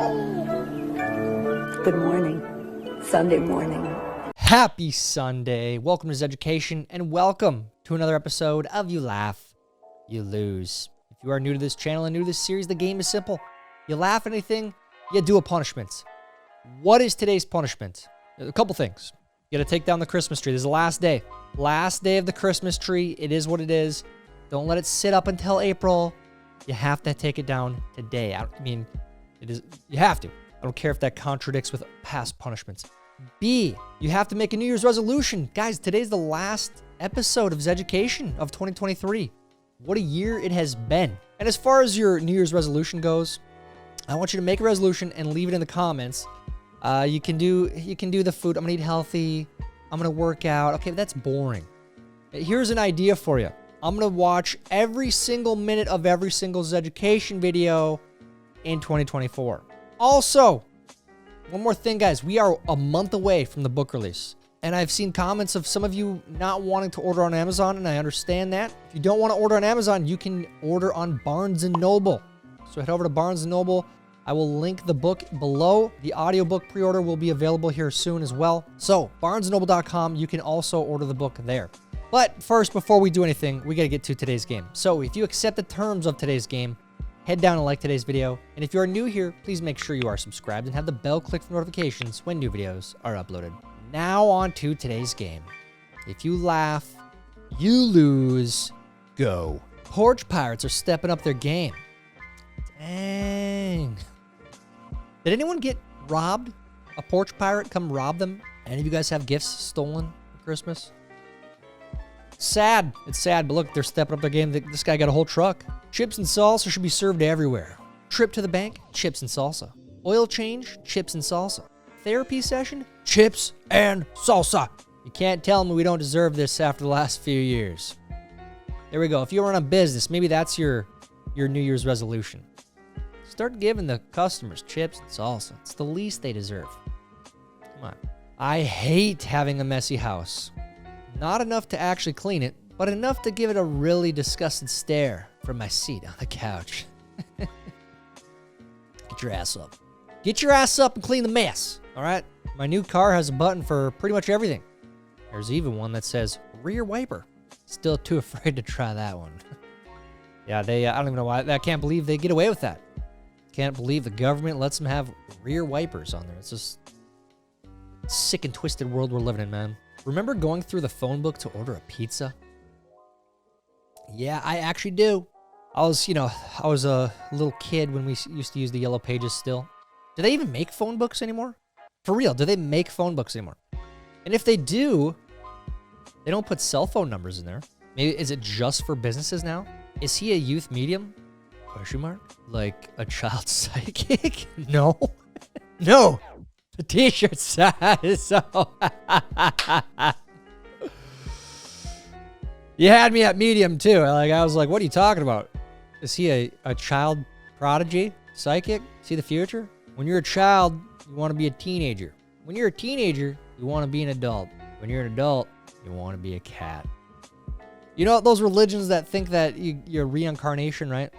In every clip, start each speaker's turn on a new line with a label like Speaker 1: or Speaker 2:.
Speaker 1: Good morning. Sunday morning.
Speaker 2: Happy Sunday. Welcome to Zeducation and welcome to another episode of You Laugh, You Lose. If you are new to this channel and new to this series, the game is simple. You laugh at anything, you do a punishment. What is today's punishment? A couple things. You gotta take down the Christmas tree. This is the last day. Last day of the Christmas tree. It is what it is. Don't let it sit up until April. You have to take it down today. I mean, it is. You have to. I don't care if that contradicts with past punishments. B, you have to make a New Year's resolution. Guys, today's the last episode of Zeducation of 2023. What a year it has been. And as far as your New Year's resolution goes, I want you to make a resolution and leave it in the comments. You can do the food. I'm gonna eat healthy. I'm gonna work out. Okay, that's boring. Here's an idea for you. I'm gonna watch every single minute of every single Zeducation video in 2024. Also, one more thing, guys. We are a month away from the book release. And I've seen comments of some of you not wanting to order on Amazon, and I understand that. If you don't want to order on Amazon, you can order on Barnes & Noble. So head over to Barnes & Noble. I will link the book below. The audiobook pre-order will be available here soon as well. So, barnesandnoble.com, you can also order the book there. But first, before we do anything, we got to get to today's game. So if you accept the terms of today's game, head down and like today's video. And if you are new here, please make sure you are subscribed and have the bell clicked for notifications when new videos are uploaded. Now on to today's game. If you laugh, you lose. Go. Porch Pirates are stepping up their game. Dang. Did anyone get robbed? A porch pirate come rob them? Any of you guys have gifts stolen for Christmas? Sad. It's sad, but look, they're stepping up their game. This guy got a whole truck. Chips and salsa should be served everywhere. Trip to the bank, chips and salsa. Oil change, chips and salsa. Therapy session, chips and salsa. You can't tell me we don't deserve this after the last few years. There we go. If you run a business, maybe that's your New Year's resolution. Start giving the customers chips and salsa. It's the least they deserve. Come on. I hate having a messy house. Not enough to actually clean it, but enough to give it a really disgusted stare from my seat on the couch. Get your ass up. Get your ass up and clean the mess, all right? My new car has a button for pretty much everything. There's even one that says rear wiper. Still too afraid to try that one. Yeah, I don't even know why. I can't believe they get away with that. Can't believe the government lets them have rear wipers on there. It's just sick and twisted world we're living in, man. Remember going through the phone book to order a pizza? Yeah, I actually do. I was a little kid when we used to use the yellow pages still. Do they even make phone books anymore? For real, do they make phone books anymore? And if they do, they don't put cell phone numbers in there. Maybe, is it just for businesses now? Is he a youth medium? Question mark? Like a child psychic? No. No. The t-shirt size. So you had me at medium too. I was like, what are you talking about? Is he a child prodigy? Psychic? See the future? When you're a child, you want to be a teenager. When you're a teenager, you want to be an adult. When you're an adult, you want to be a cat. You know those religions that think that you're reincarnation, right?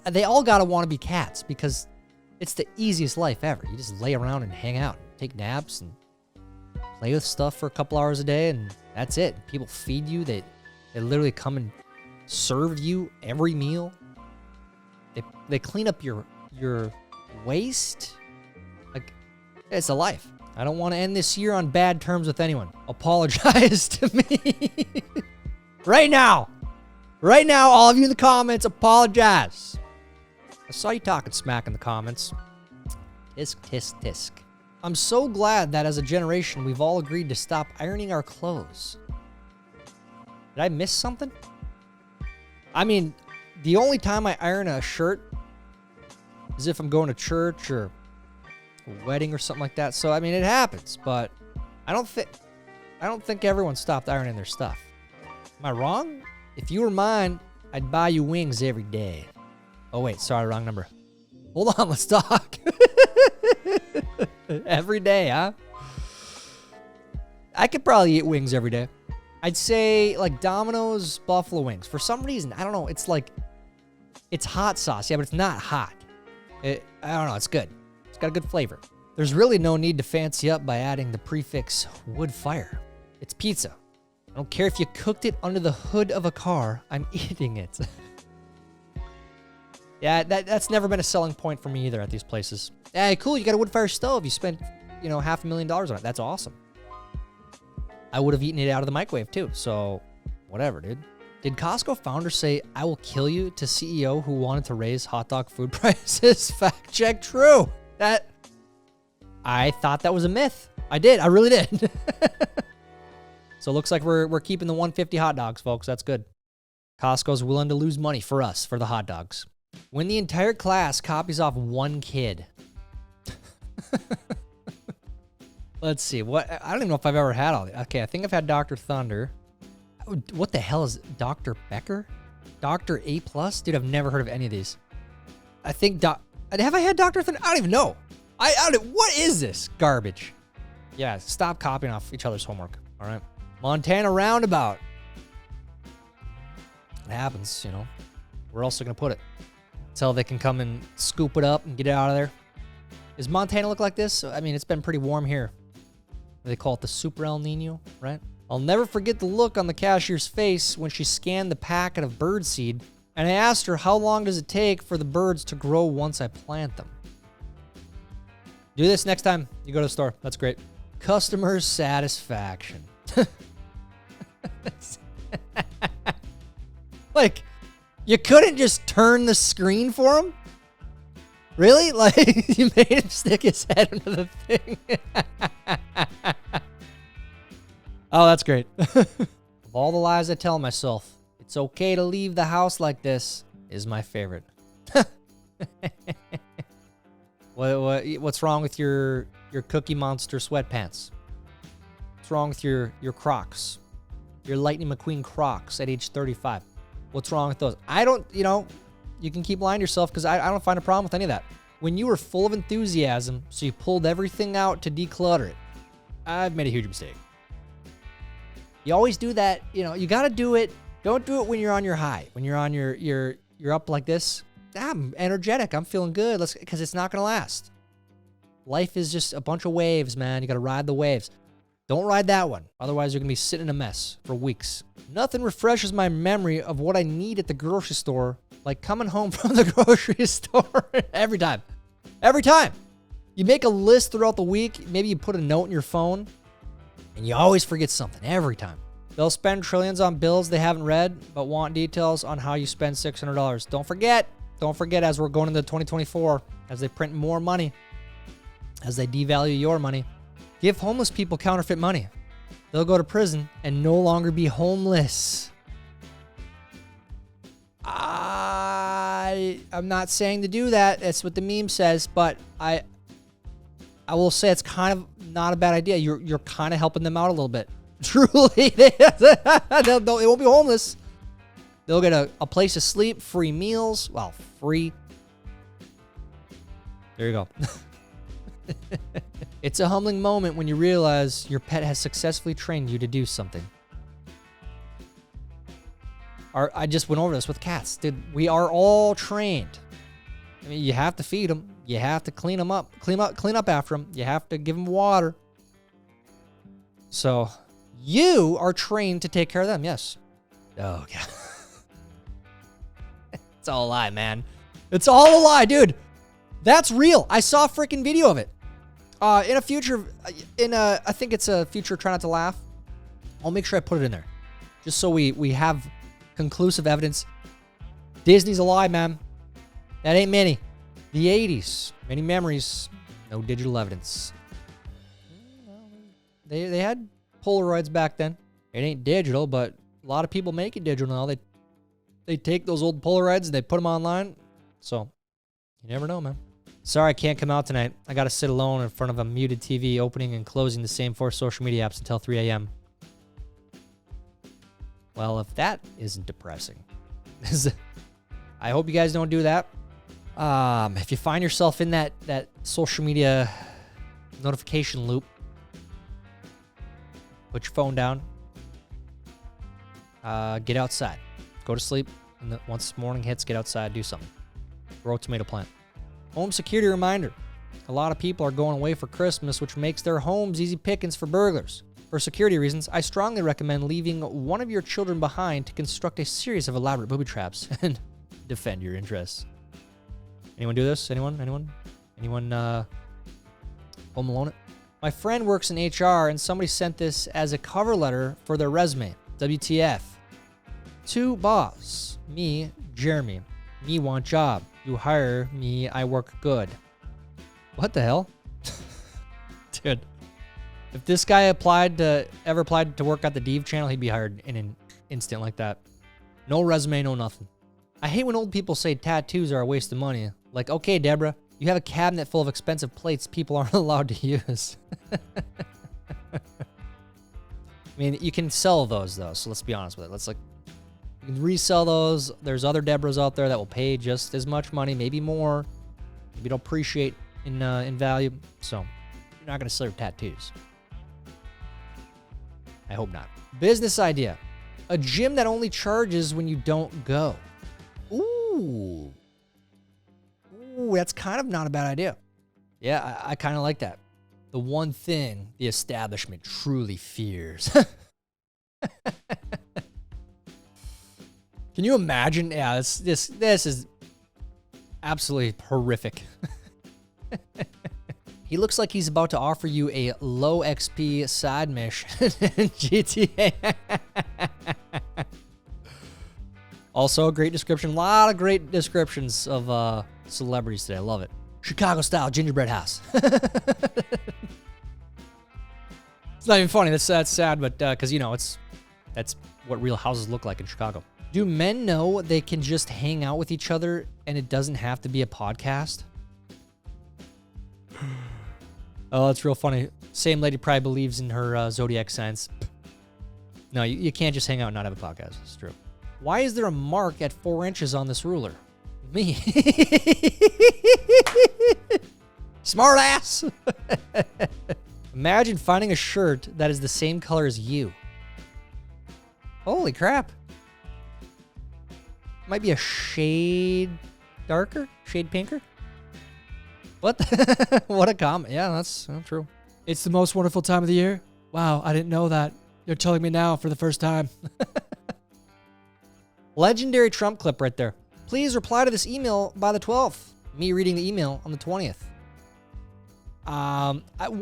Speaker 2: They all gotta want to be cats because it's the easiest life ever. You just lay around and hang out, take naps, and play with stuff for a couple hours a day, and that's it. People feed you. They literally come and serve you every meal. They clean up your waste. Like, it's a life. I don't want to end this year on bad terms with anyone. Apologize to me. Right now, all of you in the comments, apologize. I saw you talking smack in the comments. Tisk, tisk, tisk. I'm so glad that as a generation, we've all agreed to stop ironing our clothes. Did I miss something? I mean, the only time I iron a shirt is if I'm going to church or a wedding or something like that. So, I mean, it happens, but I don't think everyone stopped ironing their stuff. Am I wrong? If you were mine, I'd buy you wings every day. Oh, wait, sorry, wrong number. Hold on, let's talk. Every day, huh? I could probably eat wings every day. I'd say like Domino's buffalo wings. For some reason, I don't know. It's like, it's hot sauce. Yeah, but it's not hot. I don't know, it's good. It's got a good flavor. There's really no need to fancy up by adding the prefix wood fire. It's pizza. I don't care if you cooked it under the hood of a car, I'm eating it. Yeah, that's never been a selling point for me either at these places. Hey, cool, you got a wood fire stove. You spent, $500,000 on it. That's awesome. I would have eaten it out of the microwave too, so whatever, dude. Did Costco founder say, I will kill you to CEO who wanted to raise hot dog food prices? Fact check true. I thought that was a myth. I did. I really did. So it looks like we're keeping the 150 hot dogs, folks. That's good. Costco's willing to lose money for us, for the hot dogs. When the entire class copies off one kid. Let's see. I don't even know if I've ever had all these. Okay, I think I've had Dr. Thunder. What the hell is Dr. Becker? Dr. A+? Dude, I've never heard of any of these. I think have I had Dr. Thunder? I don't even know. What is this garbage? Yeah, stop copying off each other's homework. All right. Montana Roundabout. It happens, Where else are they going to put it? Until they can come and scoop it up and get it out of there. Does Montana look like this? I mean, it's been pretty warm here. They call it the Super El Nino, right? I'll never forget the look on the cashier's face when she scanned the packet of birdseed, and I asked her how long does it take for the birds to grow once I plant them. Do this next time you go to the store. That's great. Customer satisfaction. Like, you couldn't just turn the screen for him? Really? Like, you made him stick his head into the thing? Oh, that's great. Of all the lies I tell myself, it's okay to leave the house like this is my favorite. What's wrong with your Cookie Monster sweatpants? What's wrong with your Crocs? Your Lightning McQueen Crocs at age 35? What's wrong with those? I don't, you can keep lying to yourself because I don't find a problem with any of that. When you were full of enthusiasm, so you pulled everything out to declutter it, I've made a huge mistake. You always do that, you got to do it. Don't do it when you're on your high. When you're on you're up like this. I'm energetic. I'm feeling good. Because it's not going to last. Life is just a bunch of waves, man. You got to ride the waves. Don't ride that one. Otherwise, you're going to be sitting in a mess for weeks. Nothing refreshes my memory of what I need at the grocery store like coming home from the grocery store every time. Every time. You make a list throughout the week. Maybe you put a note in your phone. And you always forget something every time. They'll spend trillions on bills they haven't read, but want details on how you spend $600. Don't forget as we're going into 2024, as they print more money, as they devalue your money. Give homeless people counterfeit money. They'll go to prison and no longer be homeless. I'm not saying to do that. That's what the meme says, but I will say it's kind of not a bad idea. You're kind of helping them out a little bit. Truly, they won't be homeless. They'll get a place to sleep, free meals. Well, free. There you go. It's a humbling moment when you realize your pet has successfully trained you to do something. I just went over this with cats. Dude, we are all trained. I mean, you have to feed them. You have to clean them up. Clean up after them. You have to give them water. So, you are trained to take care of them, yes. Oh, God. It's all a lie, man. It's all a lie, dude. That's real. I saw a freaking video of it. I think it's a future Try Not to Laugh. I'll make sure I put it in there. Just so we have conclusive evidence. Disney's a lie, man. That ain't many. The 80s. Many memories. No digital evidence. They had Polaroids back then. It ain't digital, but a lot of people make it digital now. They take those old Polaroids and they put them online. So, you never know, man. Sorry I can't come out tonight. I got to sit alone in front of a muted TV, opening and closing the same 4 social media apps until 3 a.m. Well, if that isn't depressing. I hope you guys don't do that. If you find yourself in that social media notification loop, put your phone down. Get outside. Go to sleep. And once morning hits, get outside, do something. Grow a tomato plant. Home security reminder. A lot of people are going away for Christmas, which makes their homes easy pickings for burglars. For security reasons, I strongly recommend leaving one of your children behind to construct a series of elaborate booby traps and defend your interests. Anyone do this? Anyone? Home Alone it? My friend works in HR and somebody sent this as a cover letter for their resume. WTF. To boss. Me, Jeremy. Me want job. You hire me, I work good. What the hell? Dude. If this guy ever applied to work at the Dev channel, he'd be hired in an instant like that. No resume, no nothing. I hate when old people say tattoos are a waste of money. Like, okay, Deborah, you have a cabinet full of expensive plates people aren't allowed to use. I mean, you can sell those, though, so let's be honest with it. You can resell those. There's other Deborahs out there that will pay just as much money, maybe more. Maybe it'll appreciate in value. So, you're not going to sell your tattoos. I hope not. Business idea. A gym that only charges when you don't go. Ooh. Ooh, that's kind of not a bad idea. Yeah, I kind of like that. The one thing the establishment truly fears. Can you imagine? Yeah, this is absolutely horrific. He looks like he's about to offer you a low XP side mission in GTA. Also, a great description. A lot of great descriptions of celebrities today. I love it. Chicago-style gingerbread house. It's not even funny. That's sad, but because, that's what real houses look like in Chicago. Do men know they can just hang out with each other and it doesn't have to be a podcast? Oh, that's real funny. Same lady probably believes in her zodiac signs. No, you can't just hang out and not have a podcast. It's true. Why is there a mark at 4 inches on this ruler? Me. Smart ass. Imagine finding a shirt that is the same color as you. Holy crap. Might be a shade darker, shade pinker. What? What a comment. Yeah, that's true. It's the most wonderful time of the year. Wow, I didn't know that. You're telling me now for the first time. Legendary Trump clip right there. Please reply to this email by the 12th. Me reading the email on the 20th.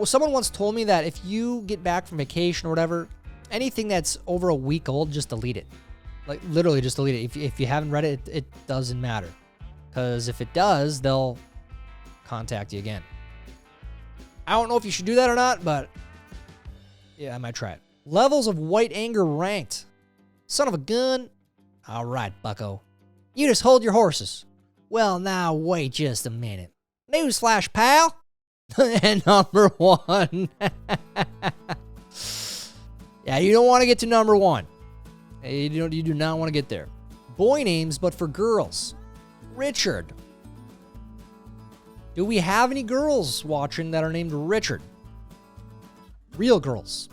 Speaker 2: Someone once told me that if you get back from vacation or whatever, anything that's over a week old, just delete it. Like, literally just delete it. If you haven't read it, it doesn't matter. Because if it does, they'll contact you again. I don't know if you should do that or not, but yeah, I might try it. Levels of white anger ranked. Son of a gun. All right, bucko. You just hold your horses. Well, now, wait just a minute. Newsflash, pal. And number 1. Yeah, you don't want to get to number 1. You do not want to get there. Boy names, but for girls. Richard. Do we have any girls watching that are named Richard? Real girls.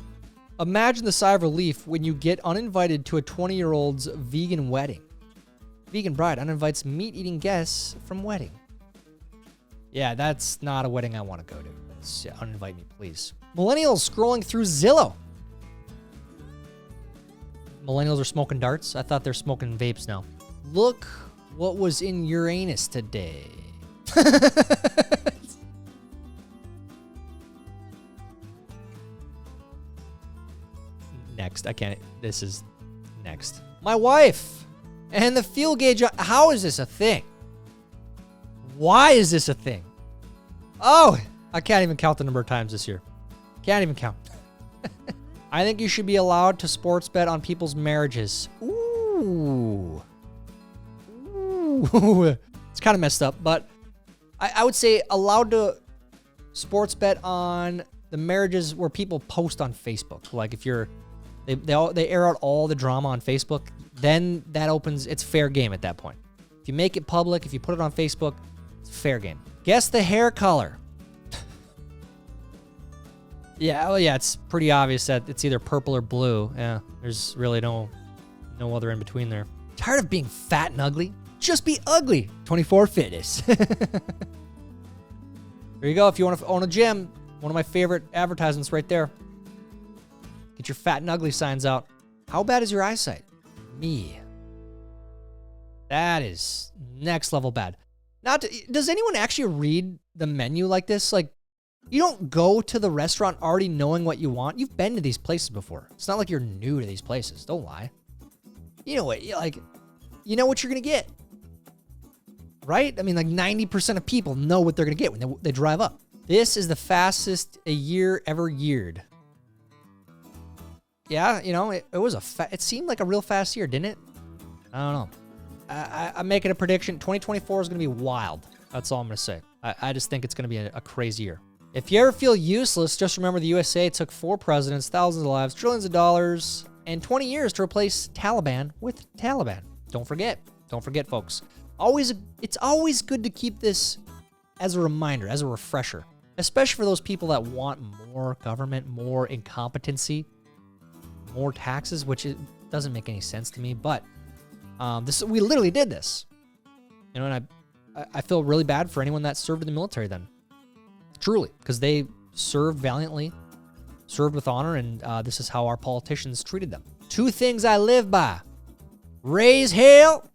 Speaker 2: Imagine the sigh of relief when you get uninvited to a 20-year-old's vegan wedding. Vegan bride uninvites meat-eating guests from wedding. Yeah, that's not a wedding I want to go to. Yeah, uninvite me, please. Millennials scrolling through Zillow. Millennials are smoking darts? I thought they're smoking vapes now. Look what was in Uranus today. Next. I can't. This is next. My wife and the fuel gauge. How is this a thing? Why is this a thing? Oh, I can't even count the number of times this year. Can't even count. I think you should be allowed to sports bet on people's marriages. Ooh. Ooh. It's kind of messed up, but I would say allowed to sports bet on the marriages where people post on Facebook. Like if you're, they air out all the drama on Facebook, then that opens, it's fair game at that point. If you make it public, if you put it on Facebook, it's fair game. Guess the hair color. Yeah, well, yeah, it's pretty obvious that it's either purple or blue. Yeah, there's really no other in between there. Tired of being fat and ugly? Just be ugly. 24 Fitness. There you go. If you want to own a gym, one of my favorite advertisements right there. Get your fat and ugly signs out. How bad is your eyesight? Me. That is next level bad. Does anyone actually read the menu like this? Like, you don't go to the restaurant already knowing what you want. You've been to these places before. It's not like you're new to these places. Don't lie. You know what? You know what you're going to get. Right? I mean, like 90% of people know what they're going to get when they drive up. This is the fastest a year ever yeared. Yeah, you know, it seemed like a real fast year, didn't it? I don't know. I'm making a prediction. 2024 is going to be wild. That's all I'm going to say. I just think it's going to be a crazy year. If you ever feel useless, just remember the USA took 4 presidents, thousands of lives, trillions of dollars, and 20 years to replace Taliban with Taliban. Don't forget. Don't forget, folks. It's always good to keep this as a reminder, as a refresher, especially for those people that want more government, more incompetency, more taxes, which it doesn't make any sense to me. But we literally did this, you know, and I feel really bad for anyone that served in the military then, truly, because they served valiantly, served with honor, and this is how our politicians treated them. 2 things I live by: raise hell,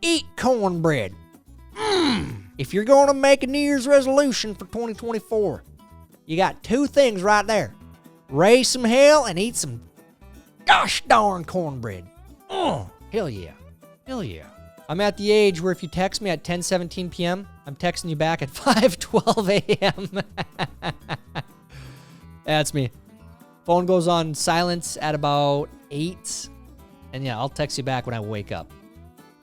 Speaker 2: eat cornbread. If you're going to make a New Year's resolution for 2024, you got 2 things right there: raise some hell and eat some gosh darn cornbread. Hell yeah. Hell yeah. I'm at the age where if you text me at 10:17 p.m., I'm texting you back at 5:12 a.m. That's me. Phone goes on silence at about 8. And yeah, I'll text you back when I wake up.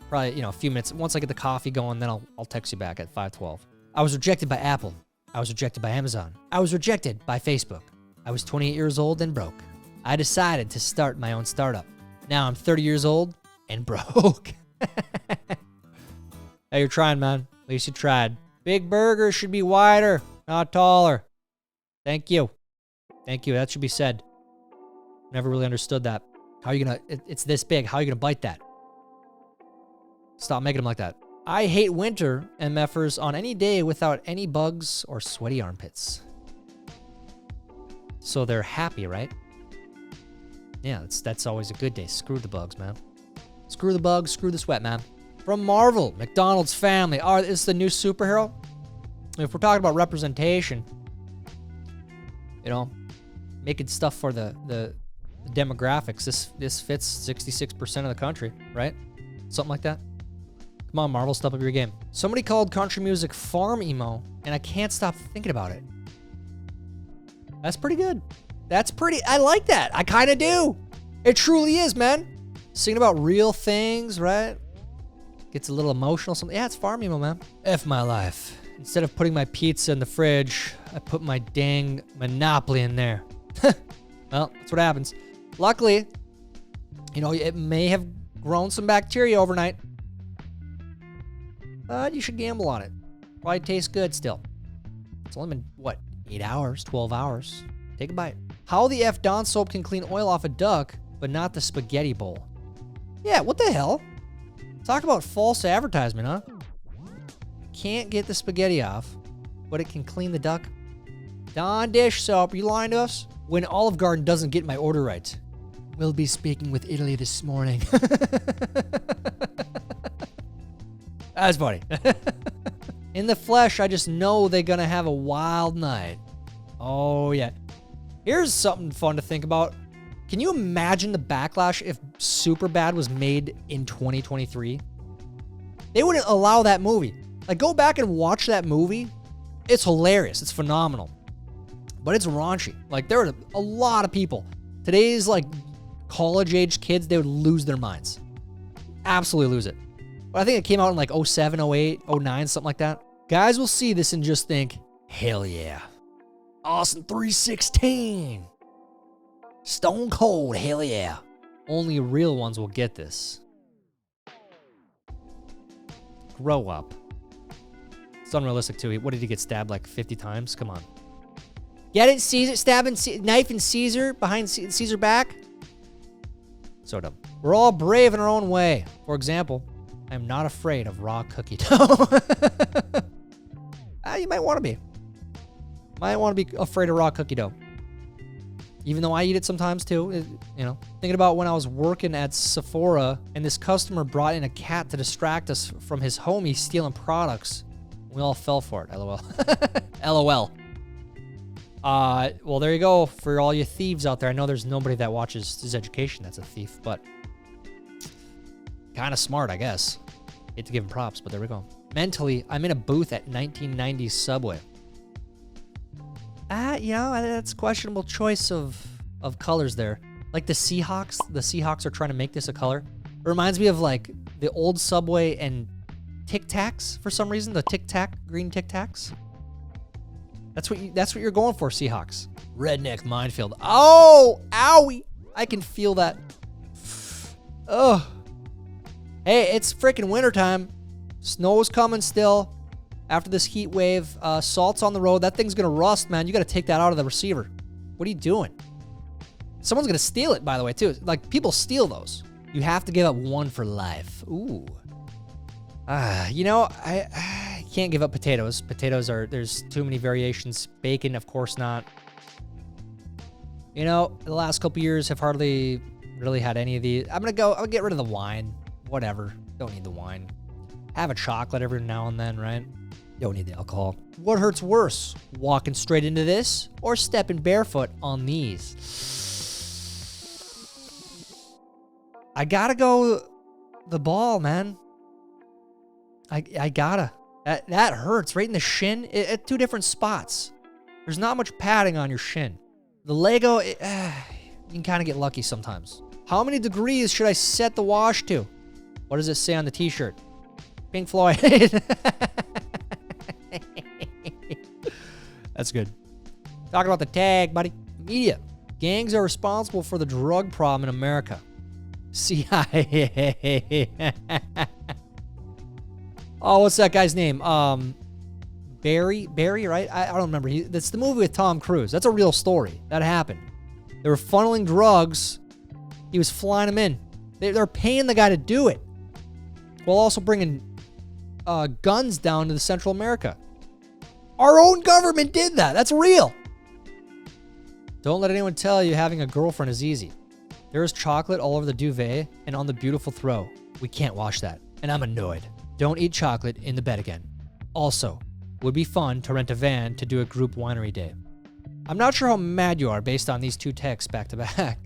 Speaker 2: Probably, you know, a few minutes. Once I get the coffee going, then I'll text you back at 5:12. I was rejected by Apple. I was rejected by Amazon. I was rejected by Facebook. I was 28 years old and broke. I decided to start my own startup. Now I'm 30 years old and broke. Hey, you're trying, man. At least you tried. Big burgers should be wider, not taller. Thank you. Thank you. That should be said. Never really understood that. How are you gonna, it's this big. How are you gonna bite that? Stop making them like that. I hate winter MFers on any day without any bugs or sweaty armpits. So they're happy, right? Yeah, that's always a good day. Screw the bugs, man. Screw the bugs, screw the sweat, man. From Marvel, McDonald's family. Is the new superhero? If we're talking about representation, you know, making stuff for the demographics, this fits 66% of the country, right? Something like that. Come on, Marvel, step up your game. Somebody called country music farm emo, and I can't stop thinking about it. That's pretty good. I like that. I kind of do. It truly is, man. Singing about real things, right? Gets a little emotional. Something. Yeah, it's farm emo, man. F my life. Instead of putting my pizza in the fridge, I put my dang Monopoly in there. Well, that's what happens. Luckily, you know, it may have grown some bacteria overnight. But you should gamble on it. Probably tastes good still. It's only been, what, 8 hours, 12 hours? Take a bite. How the F Dawn soap can clean oil off a duck, but not the spaghetti bowl. Yeah, what the hell? Talk about false advertisement, huh? Can't get the spaghetti off, but it can clean the duck. Dawn dish soap, are you lying to us? When Olive Garden doesn't get my order right. We'll be speaking with Italy this morning. That's funny. In the flesh, I just know they're gonna have a wild night. Oh, yeah. Here's something fun to think about. Can you imagine the backlash if Superbad was made in 2023? They wouldn't allow that movie. Like, go back and watch that movie. It's hilarious. It's phenomenal. But it's raunchy. Like, there are a lot of people. Today's, like, college-age kids, they would lose their minds. Absolutely lose it. But I think it came out in, like, 07, 08, 09, something like that. Guys will see this and just think, hell yeah. Austin 316. Stone cold, hell yeah. Only real ones will get this. Grow up. It's unrealistic, too. What did he get stabbed like 50 times? Come on. Get it, Caesar? Stabbing knife in Caesar behind Caesar back? So dumb. We're all brave in our own way. For example, I'm not afraid of raw cookie dough. You might want to be. Might want to be afraid of raw cookie dough. Even though I eat it sometimes too, you know. Thinking about when I was working at Sephora and this customer brought in a cat to distract us from his homie stealing products. We all fell for it, lol. LOL. Well, there you go for all you thieves out there. I know there's nobody that watches Zeducation that's a thief, but kind of smart, I guess. Hate to give him props, but there we go. Mentally, I'm in a booth at 1990s Subway. You know, that's a questionable choice of colors there. Like the Seahawks. The Seahawks are trying to make this a color. It reminds me of like the old Subway and Tic Tacs for some reason. The Tic Tac, green Tic Tacs. That's what you're going for, Seahawks. Redneck minefield. Oh, owie! I can feel that. Ugh. Hey, it's freaking wintertime. Snow's coming still. After this heat wave, salt's on the road. That thing's gonna rust, man. You gotta take that out of the receiver. What are you doing? Someone's gonna steal it, by the way, too. Like, people steal those. You have to give up one for life. Ooh. You know, I can't give up potatoes. Potatoes there's too many variations. Bacon, of course not. You know, the last couple years have hardly really had any of these. I'll get rid of the wine. Whatever. Don't need the wine. Have a chocolate every now and then, right? Don't need the alcohol. What hurts worse? Walking straight into this or stepping barefoot on these? I gotta go the ball, man. I gotta. That hurts right in the shin at two different spots. There's not much padding on your shin. The Lego, you can kind of get lucky sometimes. How many degrees should I set the wash to? What does it say on the t-shirt? Pink Floyd. That's good. Talking about the tag, buddy. Media. Gangs are responsible for the drug problem in America. CIA. Oh, what's that guy's name? Barry, right? I don't remember. That's the movie with Tom Cruise. That's a real story. That happened. They were funneling drugs. He was flying them in. They're paying the guy to do it, while also bringing guns down to the Central America. Our own government did that. That's real. Don't let anyone tell you having a girlfriend is easy. There is chocolate all over the duvet and on the beautiful throw. We can't wash that, and I'm annoyed. Don't eat chocolate in the bed again. Also, would be fun to rent a van to do a group winery day. I'm not sure how mad you are based on these two texts back to back.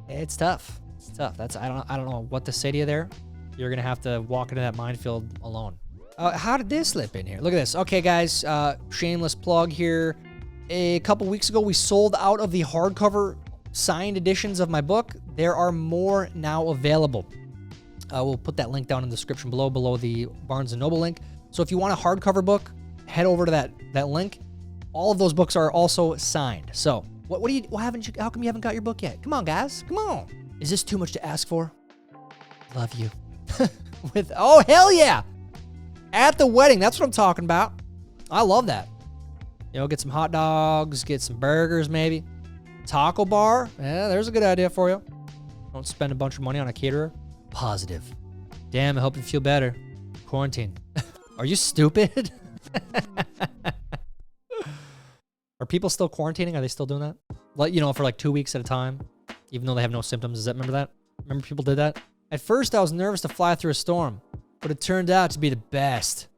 Speaker 2: It's tough. It's tough. I don't know what to say to you there. You're gonna have to walk into that minefield alone. How did this slip in here? Look at this. Okay, guys. Shameless plug here. A couple weeks ago, we sold out of the hardcover signed editions of my book. There are more now available. We'll put that link down in the description below the Barnes & Noble link. So if you want a hardcover book, head over to that link. All of those books are also signed. So how come you haven't got your book yet? Come on, guys. Come on. Is this too much to ask for? Love you. Oh, hell yeah. At the wedding. That's what I'm talking about. I love that. You know, get some hot dogs, get some burgers maybe. Taco bar. Yeah, there's a good idea for you. Don't spend a bunch of money on a caterer. Positive. Damn, I hope you feel better. Quarantine. Are you stupid? Are people still quarantining? Are they still doing that? Like, you know, for like 2 weeks at a time, even though they have no symptoms. Remember that? Remember people did that? At first, I was nervous to fly through a storm, but it turned out to be the best.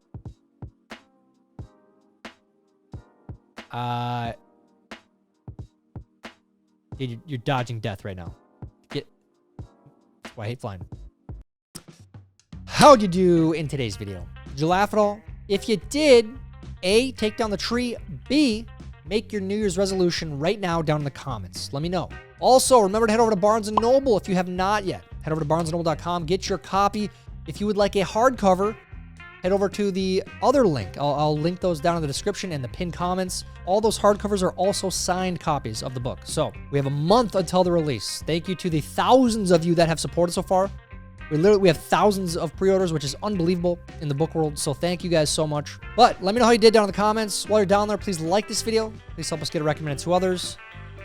Speaker 2: Dude, you're dodging death right now. That's why I hate flying. How'd you do in today's video? Did you laugh at all? If you did, A, take down the tree. B, make your New Year's resolution right now down in the comments. Let me know. Also, remember to head over to Barnes & Noble if you have not yet. Head over to barnesandnoble.com. Get your copy. If you would like a hardcover, head over to the other link. I'll link those down in the description and the pinned comments. All those hardcovers are also signed copies of the book. So we have a month until the release. Thank you to the thousands of you that have supported so far. We have thousands of pre-orders, which is unbelievable in the book world. So thank you guys so much. But let me know how you did down in the comments. While you're down there, please like this video. Please help us get it recommended to others.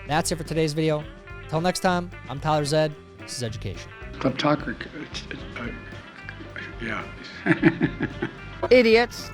Speaker 2: That's it for today's video. Until next time, I'm Tyler Zed. This is Zeducation.
Speaker 3: Club Talker, yeah.
Speaker 1: Idiots.